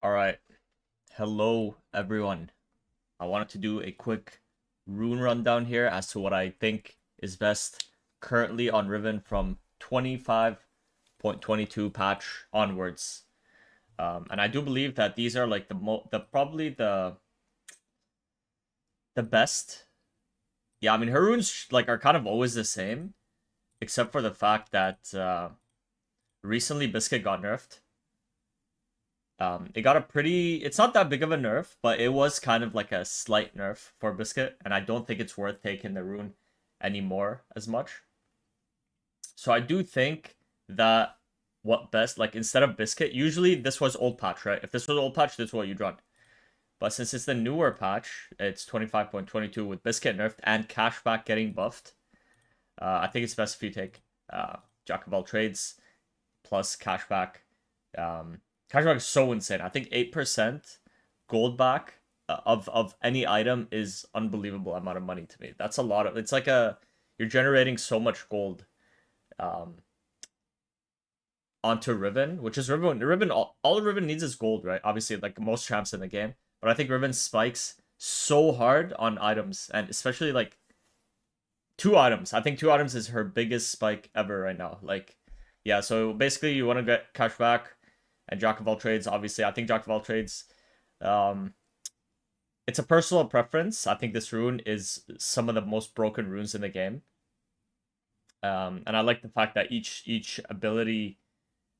Alright, hello everyone. I wanted to do a quick rune rundown here as to what I think is best currently on Riven from 25.22 patch onwards. And I do believe that these are like probably the best. Yeah, I mean her runes like are kind of always the same, except for the fact that recently Biscuit got nerfed. It got a pretty. It's not that big of a nerf, but it was kind of like a slight nerf for Biscuit, and I don't think it's worth taking the rune anymore as much. So I do think that what best, like instead of Biscuit, usually this was old patch, right? If this was old patch, this is what you'd run. But since it's the newer patch, it's 25.22 with Biscuit nerfed and cashback getting buffed. I think it's best if you take Jack of all trades plus cashback. Cashback is so insane. I think 8% gold back of any item is unbelievable amount of money to me. That's a lot of. It's like you're generating so much gold, um, onto Riven, which is Riven. Riven all Riven needs is gold, right? Obviously, like most champs in the game. But I think Riven spikes so hard on items, and especially like two items. I think two items is her biggest spike ever right now. Like, yeah. So basically, you want to get cashback and Jack of all trades. Obviously, I think Jack of all trades. Um, it's a personal preference. I think this rune is some of the most broken runes in the game. And I like the fact that each ability,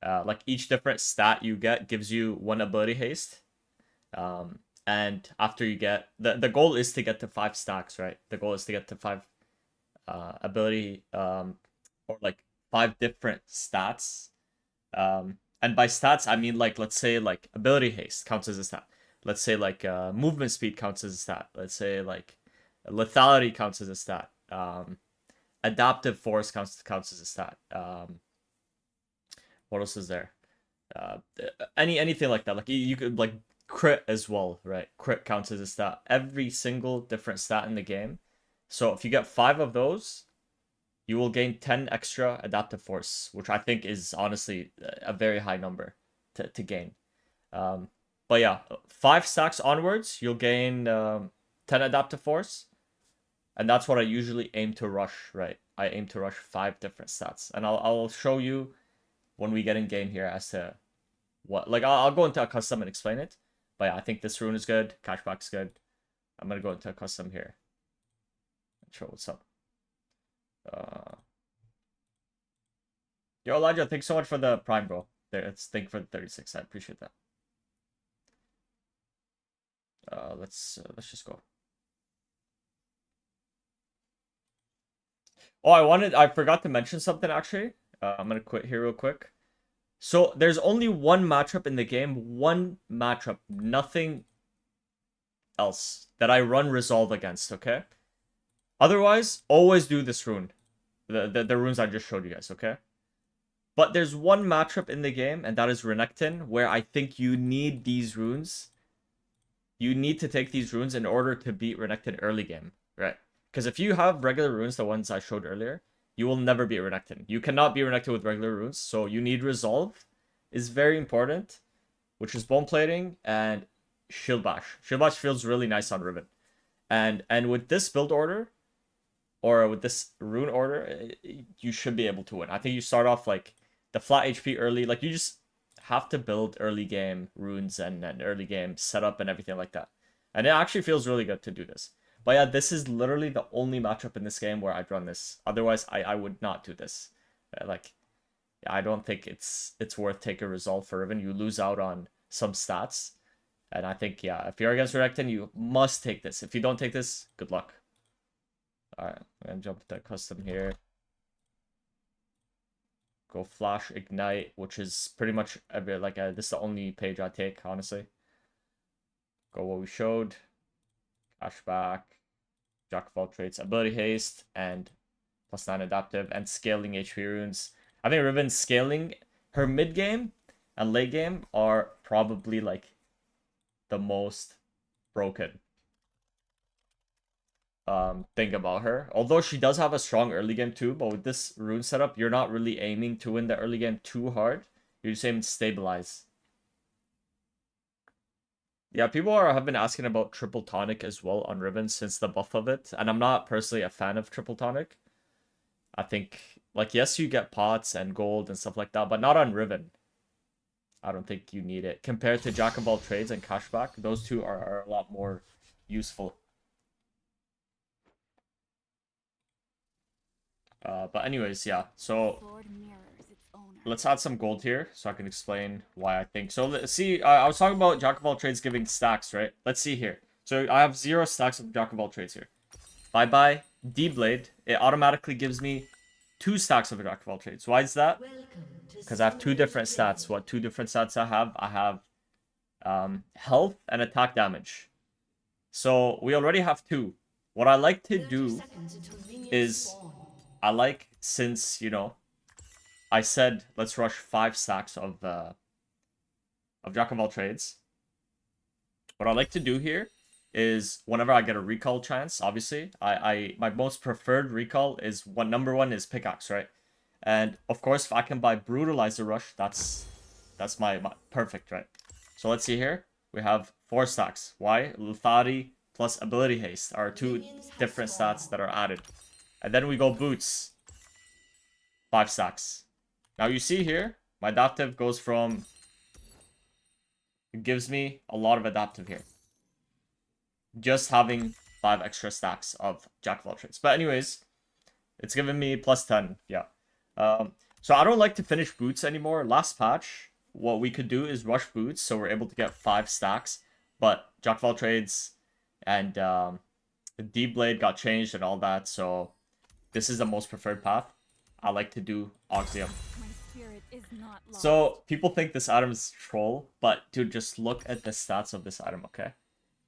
like each different stat you get gives you one ability haste. And after you get the goal is to get to 5 stacks, right? The goal is to get to five ability or like 5 different stats. And by stats I mean like let's say like ability haste counts as a stat. Let's say like movement speed counts as a stat. Let's say like lethality counts as a stat. Adaptive force counts as a stat. What else is there? Uh, anything like that. Like you could like crit as well, right? Crit counts as a stat. Every single different stat in the game. So if you get 5 of those, you will gain 10 extra adaptive force, which I think is honestly a very high number to gain. Um, but yeah, 5 stacks onwards, you'll gain 10 adaptive force. And that's what I usually aim to rush, right? I aim to rush 5 different stats. And I'll show you when we get in game here as to what. Like, I'll go into a custom and explain it. But yeah, I think this rune is good. Cashback's good. I'm going to go into a custom here and show what's up. Yo, Elijah, thanks so much for the Prime, bro. Thank you for the 36. I appreciate that. Let's just go. Oh, I forgot to mention something actually. I'm gonna quit here real quick. So there's only one matchup in the game, one matchup, nothing else that I run resolve against. Okay. Otherwise, always do this rune, the runes I just showed you guys. Okay. But there's one matchup in the game, and that is Renekton, where I think you need these runes. You need to take these runes in order to beat Renekton early game, right? Because if you have regular runes, the ones I showed earlier, you will never beat Renekton. You cannot beat Renekton with regular runes, so you need Resolve is very important, which is Bone Plating and Shield Bash. Shield Bash feels really nice on Riven. And with this build order, or with this rune order, you should be able to win. I think you start off like the flat HP early, like you just have to build early game runes and early game setup and everything like that. And it actually feels really good to do this. But yeah, this is literally the only matchup in this game where I'd run this. Otherwise, I would not do this. Like, I don't think it's worth taking a resolve for Riven. You lose out on some stats. And I think, yeah, if you're against Renekton, you must take this. If you don't take this, good luck. Alright, I'm gonna jump to custom here. Go flash ignite, which is pretty much a bit like this is the only page I take, honestly. Go what we showed. Cashback, Jack of all trades, ability haste, and +9 adaptive, and scaling HP runes. I think Riven's scaling, her mid game and late game are probably like the most broken thing about her. Although she does have a strong early game too, but with this rune setup, you're not really aiming to win the early game too hard. You're just aiming to stabilize. Yeah, people have been asking about triple tonic as well on Riven since the buff of it, and I'm not personally a fan of triple tonic. I think, like, yes, you get pots and gold and stuff like that, but not on Riven. I don't think you need it. Compared to Jack of all trades and cashback, those two are a lot more useful. But anyways, yeah. So let's add some gold here so I can explain why I think. So let's see, I was talking about Jack of all trades giving stacks, right? Let's see here. So I have 0 stacks of Jack of all trades here. Bye bye D-Blade. It automatically gives me 2 stacks of Jack of all trades. Why is that? Because I have 2 different stats. What 2 different stats I have? I have health and attack damage. So we already have 2. What I like to do is, I like, since, you know, I said let's rush 5 stacks of Jack of all trades. What I like to do here is whenever I get a recall chance, obviously, my most preferred recall is number 1 is pickaxe, right? And of course, if I can buy Brutalizer Rush, that's my perfect, right? So let's see here. We have 4 stacks. Why? Lethargy plus Ability Haste are 2 different stats that are added. And then we go Boots. 5 stacks. Now you see here, my adaptive goes from... It gives me a lot of adaptive here. Just having 5 extra stacks of Jack of all trades. But anyways, it's giving me plus 10. Yeah. So I don't like to finish Boots anymore. Last patch, what we could do is rush Boots, so we're able to get 5 stacks. But Jack of all trades and the D-Blade got changed and all that, so this is the most preferred path. I like to do Oxium. So people think this item is troll, but dude, just look at the stats of this item, okay?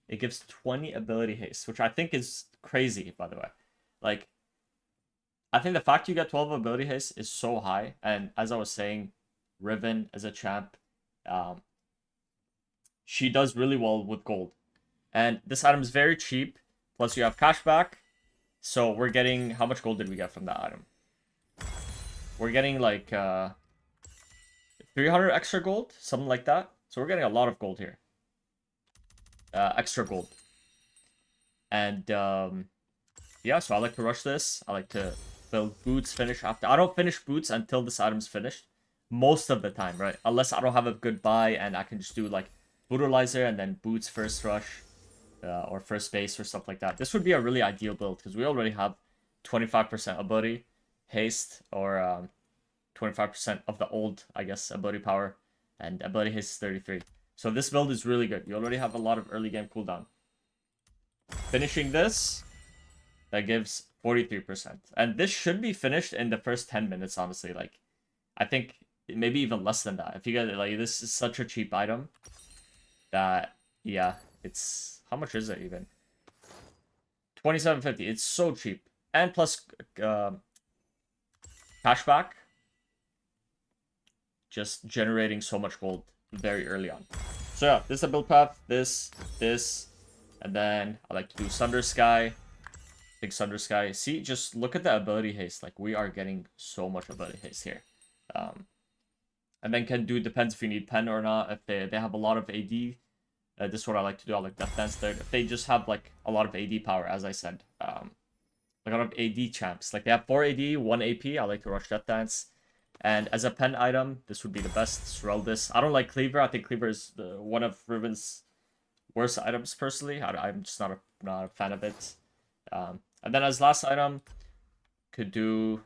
It gives 20 ability haste, which I think is crazy, by the way. Like, I think the fact you get 12 ability haste is so high, and as I was saying, Riven as a champ, she does really well with gold. And this item is very cheap, plus you have cashback, so we're getting... How much gold did we get from that item? We're getting like 300 extra gold, something like that. So we're getting a lot of gold here. Extra gold. And yeah, so I like to rush this. I like to build Boots finish after. I don't finish Boots until this item's finished. Most of the time, right? Unless I don't have a good buy and I can just do like Brutalizer and then Boots first rush. Or first base or stuff like that. This would be a really ideal build because we already have 25% ability haste, or 25% of the old, I guess, ability power, and ability haste is 33. So this build is really good. You already have a lot of early game cooldown. Finishing this, that gives 43%. And this should be finished in the first 10 minutes, honestly. Like, I think maybe even less than that. If you get it, like, this is such a cheap item that, yeah, it's... How much is it even? 27.50. It's so cheap. And plus cashback. Just generating so much gold very early on. So yeah, this is a build path. This. And then I like to do Sunder Sky. Big Sunder Sky. See, just look at the ability haste. Like, we are getting so much ability haste here. And then can do, depends if you need pen or not. If they have a lot of AD. This is what I like to do. I like Death Dance there. If they just have like a lot of AD power, as I said, like a lot of AD champs. Like they have 4 AD, 1 AP. I like to rush Death Dance. And as a pen item, this would be the best. Srelldis. I don't like Cleaver. I think Cleaver is one of Riven's worst items personally. I'm just not a fan of it. And then as last item, could do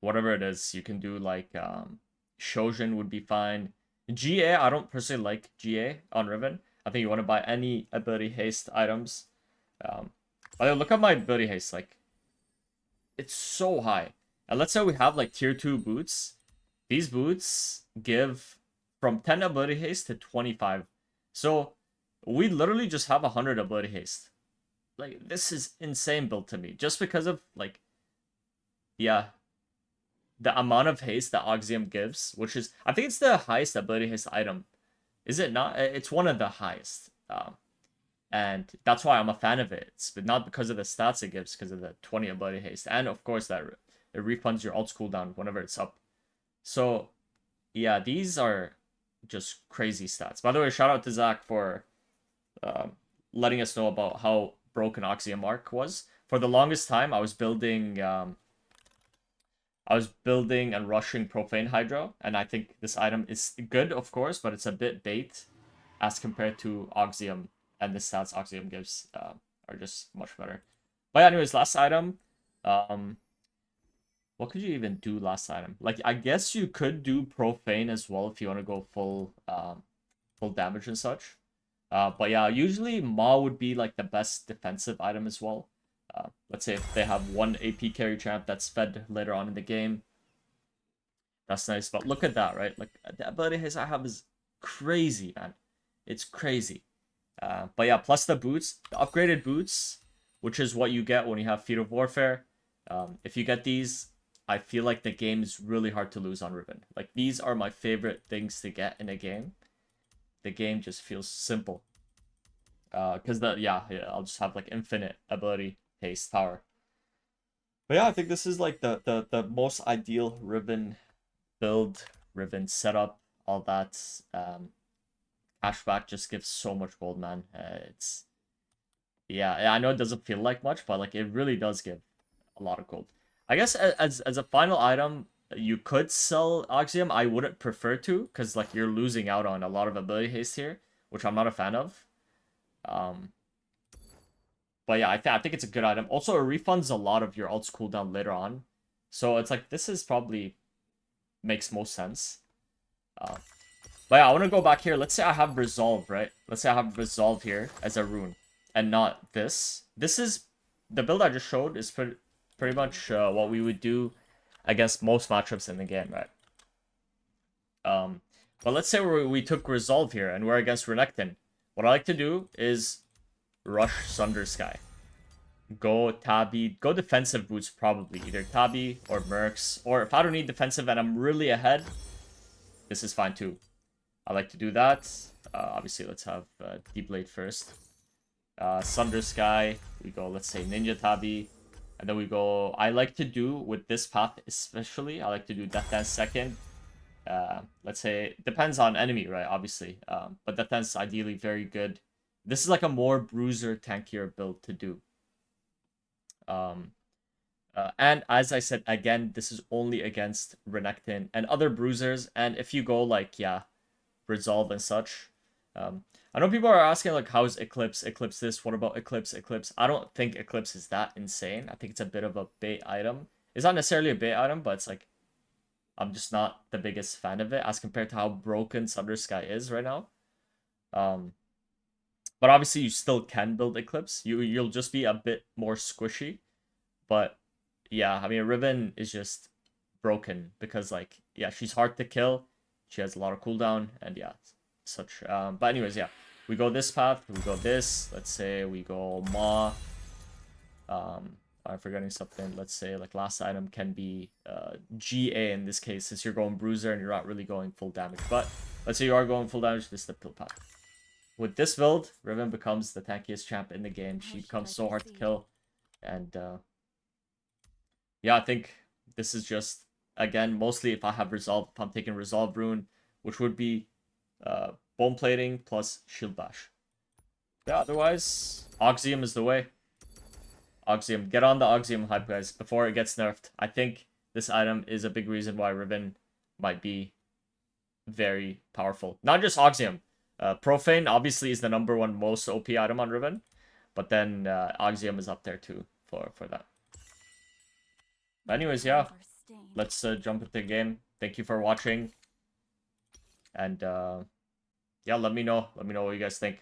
whatever it is. You can do like Shojin would be fine. GA, I don't personally like GA on Riven. I think you want to buy any ability haste items. But look at my ability haste. Like, it's so high. And let's say we have like tier 2 boots. These boots give from 10 ability haste to 25. So we literally just have 100 ability haste. Like, this is insane build to me. Just because of, like, yeah, the amount of haste that Oxium gives, which is, I think it's the highest ability haste item. Is it not? It's one of the highest. And that's why I'm a fan of it. It's not because of the stats it gives, because of the 20 ability haste. And of course, that it refunds your ult's cooldown whenever it's up. So, yeah, these are just crazy stats. By the way, shout out to Zach for letting us know about how broken Oxium Arc was. For the longest time, I was building and rushing Profane Hydro, and I think this item is good, of course, but it's a bit bait as compared to Oxium, and the stats Oxium gives are just much better. But yeah, anyways, last item. What could you even do last item? Like, I guess you could do Profane as well if you want to go full damage and such. But yeah, usually Maw would be like the best defensive item as well. Let's say if they have one AP carry champ that's fed later on in the game. That's nice. But look at that, right? Like, the ability his I have is crazy, man. It's crazy. But yeah, plus the boots. The upgraded boots, which is what you get when you have Feet of Warfare. If you get these, I feel like the game is really hard to lose on Riven. Like, these are my favorite things to get in a game. The game just feels simple. Because I'll just have like infinite ability, haste, power. But yeah, I think this is like the most ideal Riven build, Riven setup, all that. Cashback just gives so much gold, man. I know it doesn't feel like much, but like it really does give a lot of gold. I guess as a final item, you could sell Oxium. I wouldn't prefer to, because like you're losing out on a lot of ability haste here, which I'm not a fan of. But yeah, I think it's a good item. Also, it refunds a lot of your ult's cooldown later on. So it's like, this is probably makes most sense. But yeah, I want to go back here. Let's say I have Resolve, right? Let's say I have Resolve here as a rune and not this. This is, the build I just showed is pretty much what we would do against most matchups in the game, right? But let's say we took Resolve here and we're against Renekton. What I like to do is rush Sunder Sky. Go Tabi, go defensive boots probably. Either Tabi or Mercs. Or if I don't need defensive and I'm really ahead, this is fine too. I like to do that. Obviously, let's have Deep Blade first. Sunder Sky. We go, let's say, Ninja Tabi. And then we go... I like to do, with this path especially, I like to do Death Dance second. Let's say, depends on enemy, right? Obviously. But Death Dance is ideally very good. This is like a more bruiser, tankier build to do. And as I said, again, this is only against Renekton and other bruisers. And if you go like, Resolve and such. I know people are asking like, how's Eclipse this? What about Eclipse? I don't think Eclipse is that insane. I think it's a bit of a bait item. It's not necessarily a bait item, but it's like, I'm just not the biggest fan of it as compared to how broken Sunder Sky is right now. But obviously you still can build Eclipse. You'll just be a bit more squishy. But yeah, I mean, Riven is just broken because like, yeah, she's hard to kill. She has a lot of cooldown and yeah, such. But anyways, yeah, we go this path. We go this. Let's say we go Maw. I'm forgetting something. Let's say like last item can be GA in this case, since you're going Bruiser and you're not really going full damage. But let's say you are going full damage. This is the pill path. With this build, Riven becomes the tankiest champ in the game. She becomes so hard to kill. And yeah, I think this is just, again, mostly if I have Resolve, if I'm taking Resolve rune, which would be Bone Plating plus Shield Bash. Yeah, otherwise, Oxium is the way. Oxium. Get on the Oxium hype, guys, before it gets nerfed. I think this item is a big reason why Riven might be very powerful. Not just Oxium. Profane, obviously, is the #1 most OP item on Riven. But then Oxium is up there, too, for that. But anyways, yeah. Let's jump into the game. Thank you for watching. And, yeah, let me know. Let me know what you guys think.